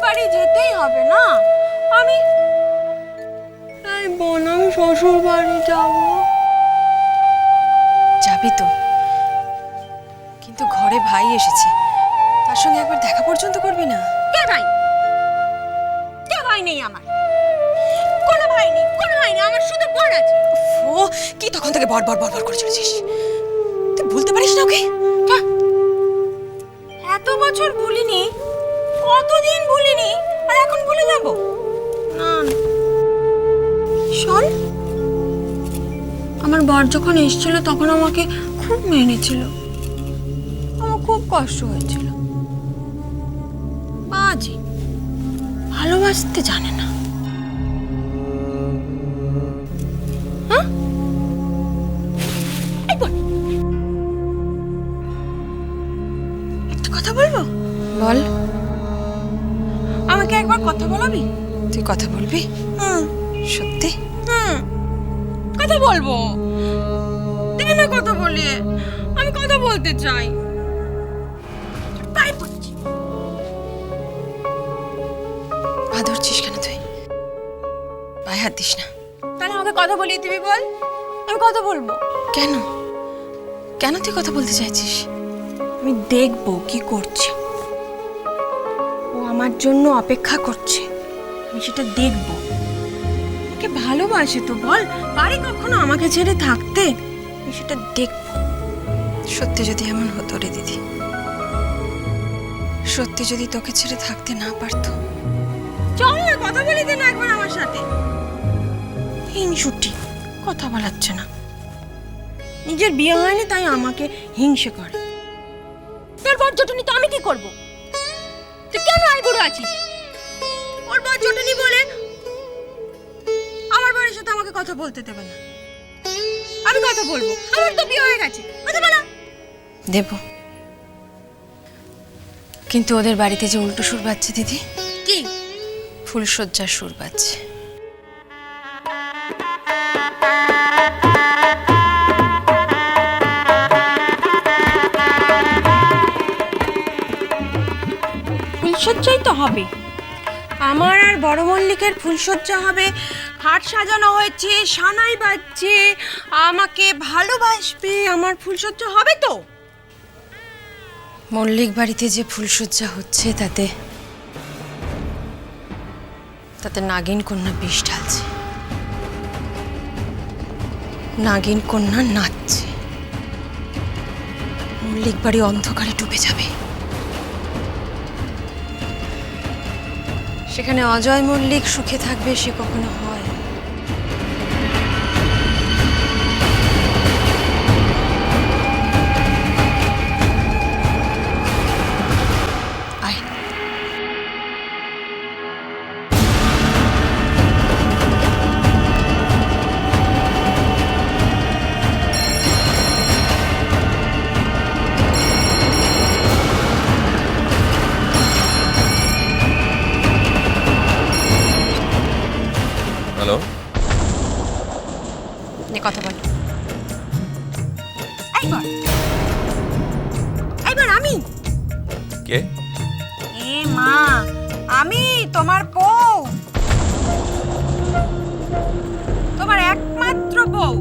বাড়ি যেতেই হবে না। আমি বোন, আমি শ্বশুর বাড়ি যাবো। যাবি তো, কিন্তু ঘরে ভাই এসেছে, তার সঙ্গে একবার দেখা পর্যন্ত করবি না? কে ভাই? কে ভাই নেই আমার? কোনো ভাই নেই, কোনো ভাই নেই, আমার শুধু বোন আছে। ও কি তখন থেকে বড় বড় বড় বড় করে চলেছিস? তুই বলতে পারিস না ওকে? এত বছর ভুলিনি, কতদিন ভুলিনি, আর এখন ভুলে যাব? না শোন, আমার বর যখন এসেছিল তখন আমাকে খুব মেনেছিল, আমার খুব কষ্ট হয়েছিল। আজই ভালোবাসতে জানে না। হ্যাঁ, একটা কথা বলবো? বল। আমাকে একবার কথা বলাবি? তুই কথা বলবি? সত্যি? কথা বলবো, দে না কথা বলিয়ে, আমি কথা বলতে চাই। পায়ে পড়ছি। পা ধরছিস কেন তুই? পায়ে হাত দিস না। তাহলে আমাকে কথা বলিয়ে দিবি বল, আমি কথা বলবো। কেন? কেন তুই কথা বলতে চাইছিস? আমি দেখবো কি করছে, ও আমার জন্য অপেক্ষা করছে, আমি সেটা দেখবো। ওকে ভালোবাসে তো বল, পারে কখনো আমাকে ছেড়ে থাকতে? আমি সেটা দেখবো। সত্যি যদি এমন হতো রে দিদি, সত্যি যদি তোকে ছেড়ে থাকতে না পারতো। চল না, কথা বলি দে না একবার আমার সাথে। হিংসুটি, কথা বলাচ্ছে না, নিজের বিয়ে হয়নি তাই আমাকে হিংসে করে। তোর বর জটনি তো আমি কি করব? তুই কেন আইবুড়ো আছিস? ওর বর জটনি বলে আমার বরের সাথে আমাকে কথা বলতে দেবে না। আমি কথা বলবো, আমার তো বিয়ে হয়ে গেছে, কথা বলা। দেব, কিন্তু ওদের বাড়িতে যে উল্টো সুর বাজছে দিদি। কি? ফুলশয্যার সুর বাজছে। ফুলসজ্জাই তো হবে, আমার আর বড় মল্লিকের ফুলসজ্জা হবে। খাট সাজানো হয়েছে, সানাই বাজছে, আমাকে ভালোবাসবে, আমার ফুলসজ্জা হবে তো। মল্লিক বাড়িতে যে ফুলশয্যা হচ্ছে তাতে তাতে নাগিন কন্যা বিষ ঢালছে, নাগিন কন্যা নাচছে, মল্লিক বাড়ি অন্ধকারে ডুবে যাবে। সেখানে অজয় মল্লিক সুখে থাকবে, সে কখনো হয়? আয়। হ্যালো, নে কথা বল। এইবার আমি কে? এ মা, আমি তোমার বউ, তোমার একমাত্র বউ।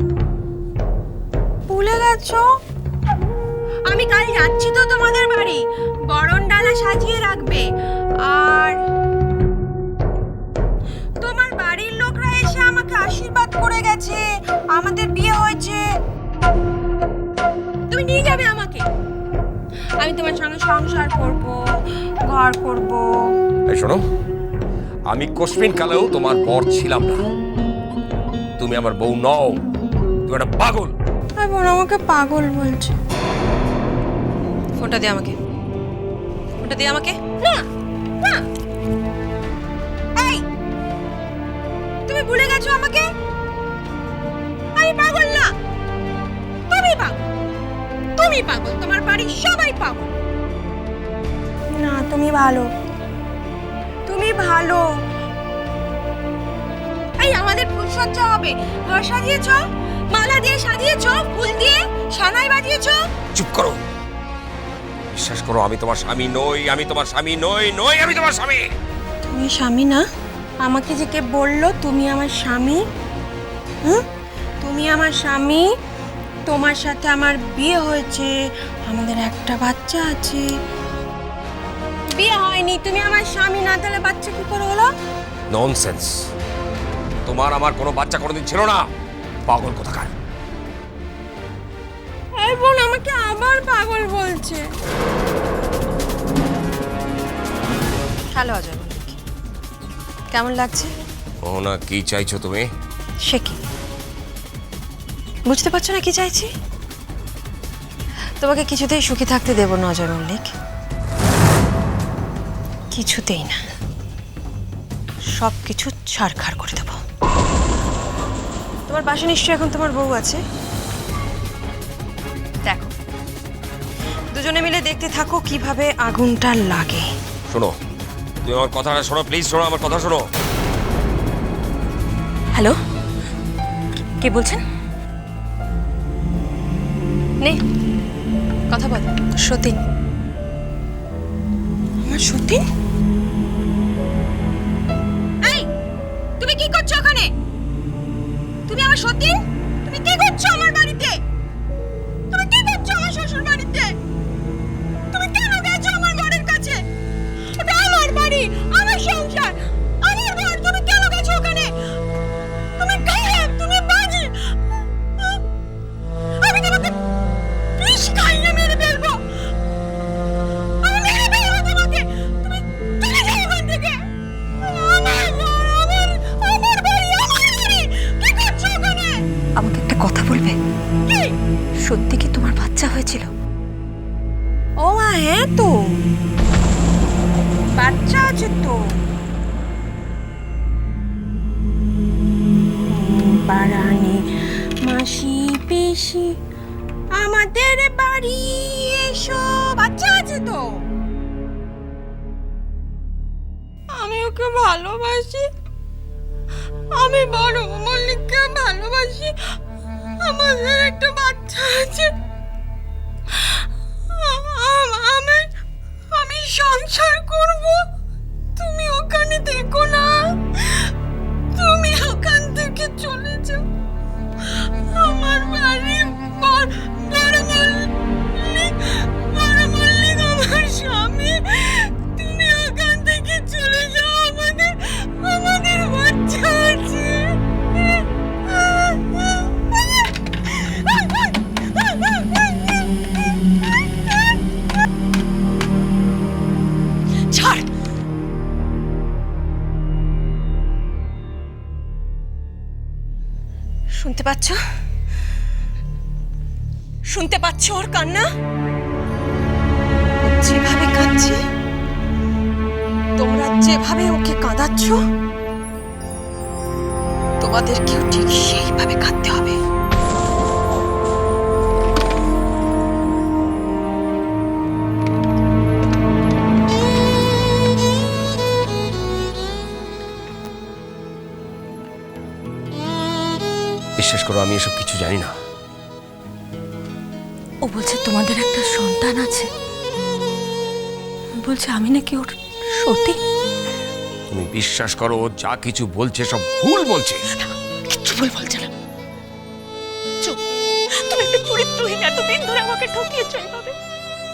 ভুলে গেছো? আমি কাল যাচ্ছি তো তোমাদের বাড়ি, বরণ ডালা সাজিয়ে রাখবে। আর তোমার বাড়ির লোকরা এসে আমাকে আশীর্বাদ করে গেছে, আমাদের বিয়ে হয়েছে। তুমি নিয়ে যাবে আমাকে, আমি তোমার সঙ্গে সংসার করব, ঘর করব। এই শোনো, আমি কোশ্মিন কালেও তোমার বর ছিলাম না। তুমি আমার বউ নও, তুমি একটা পাগল। আর বোন আমাকে পাগল বলছে। ফোনটা দে আমাকে, ফোনটা দে আমাকে। না না, এই তুমি ভুলে গেছো আমাকে? আমি পাগল না, তুমি পাগল, তুমি পাগল, তোমার বাড়ির সবাই পাগল। না, তুমি ভালো, তুমি ভালো। এই আমাদের ফুলসজ্জা হবে, ঘর সাজিয়েছো, মালা দিয়ে সাজিয়েছো, ফুল দিয়ে সানাই বাজিয়েছো। চুপ করো, বিশ্বাস করো, আমি তোমার স্বামী নই, আমি তোমার স্বামী নই, আমি তোমার স্বামী। তুমি স্বামী না? আমাকে যে কে বললো তুমি আমার স্বামী? হুম, তুমি আমার স্বামী, তোমার সাথে আমার বিয়ে হয়েছে, আমাদের একটা বাচ্চা আছে। বিয়ে হয়নি, তুমি আমার স্বামী না, তাহলে বাচ্চা কি করে হলো? ননসেন্স। তোমার আমার কোনো বাচ্চা কোনোদিন ছিল না, পাগল কোথাকার। এই বোন আমাকে আবার পাগল বলছে। হ্যালো অজয় মল্লিক, কেমন লাগছে? ও না, কি চাইছো তুমি? সে কি বুঝতে পারছো না কি চাইছি? তোমাকে কিছুতেই সুখী থাকতে দেব না অজয় মল্লিক, কিছুতেই না। সব কিছু ছাড়খাড় করে দেব। তোমার পাশে নিশ্চয়ই এখন তোমার বউ আছে। দেখো, দুজনে মিলে দেখতে থাকো কিভাবে আগুনটা লাগে। শোনো, তুমি আমার কথাটা শোনো, প্লিজ শোনো, আমার কথা শোনো। হ্যালো, কে বলছেন? নে কথা বল। সতীন। আমার সতীন? এই, তুমি কি করছো ওখানে? তুমি আমার সতীন? তুমি কি করছো আমার বাড়িতে? তুমি কি করছো আমার শ্বশুর বাড়িতে? তুমি কেন গেছো আমার বাড়ির কাছে? এটা আমার বাড়ি, আমার সংসার, আমার ঘর। তুমি কেন গেছো ওখানে? তুমি খারাপ, তুমি বাজে। আমি তোমাকে বিষ খাইয়ে মেরে ফেলবো। আমি মেরে ফেলবো তোমাকে। তুমি চলে যাও ওখান থেকে। আমার ঘর, আমার বাড়ি, আমার বাড়ি। কি করছো ওখানে? আমাকে একটা কথা বলবে? কি? সত্যি কি তোমার বাচ্চা হয়েছিল? ও মা, হ্যাঁ তো, বাচ্চা আছে তো। বারানি মাসি পিসি আমাদের বাড়ি এসো, বাচ্চা আছে তো। আমি ওকে ভালোবাসি, আমি বড় মল্লিককে ভালোবাসি, আমাদের একটা বাচ্চা আছে। আমি সংসার করব, তুমি ওখানে দেখো না, তুমি ওখান থেকে চলে যাও। আমার বাড়ি বড় মল্লিক আমার স্বামী, তুমি ওখান থেকে চলে যাও। আমাদের বাচ্চা আছে। ছাড়। শুনতে পাচ্ছ? শুনতে পাচ্ছ ওর কান্না? ও যেভাবে কাঁদছে, তোমরা যেভাবে ওকে কাঁদাচ্ছ, তোমাদেরকেও ঠিক সেইভাবে কাঁদতে হবে। বিশ্বাস করো, আমি এসব কিছু জানি না। ও বলছে তোমাদের একটা সন্তান আছে, বলছে আমি নাকি ওর সতী। তুমি বিশ্বাস করো, ও যা কিছু বলছে সব ভুল বলছে। কিচ্ছু ভুল বলছে না। চুপ, তুমি একটা চরিত্রহীন, এতদিন ধরে আমাকে ঠকিয়েছো এইভাবে।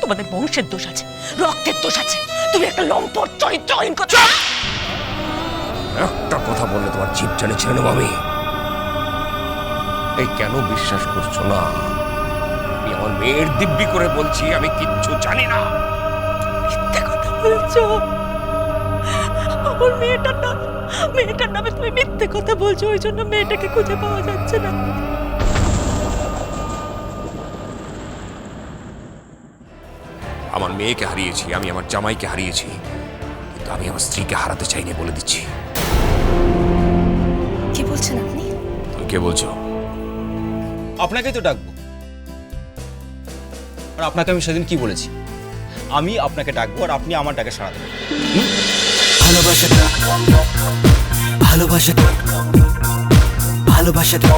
তোমাদের বংশের দোষ আছে, রক্তের দোষ আছে, তুমি একটা লম্পট চরিত্রহীন কথা। একটা কথা বললে তোমার জিভ টেনে ছেড়ে নেবো আমি। এই কেন বিশ্বাস করছো না? আমি আমার মেয়ের দিব্যি করে বলছি, আমি কিচ্ছু জানি না। মিথ্যে কথা বলছো। আমার মেয়েটার নামে তুমি মিথ্যে কথা বলছো, ওই জন্য মেয়েটাকে খুঁজে পাওয়া যাচ্ছে না। আমার মেয়েকে হারিয়েছি, আমি আমার জামাইকে হারিয়েছি, কিন্তু আমি আমার স্ত্রীকে হারাতে চাইনি, বলে দিচ্ছি। কি বলছেন আপনি? তুমি কে বলছো? আপনাকেই তো ডাকবো। আর আপনাকে আমি সেদিন কি বলেছি? আমি আপনাকে ডাকবো আর আপনি আমার ডাকে সাড়া দেবেন। ভালোবাসাটা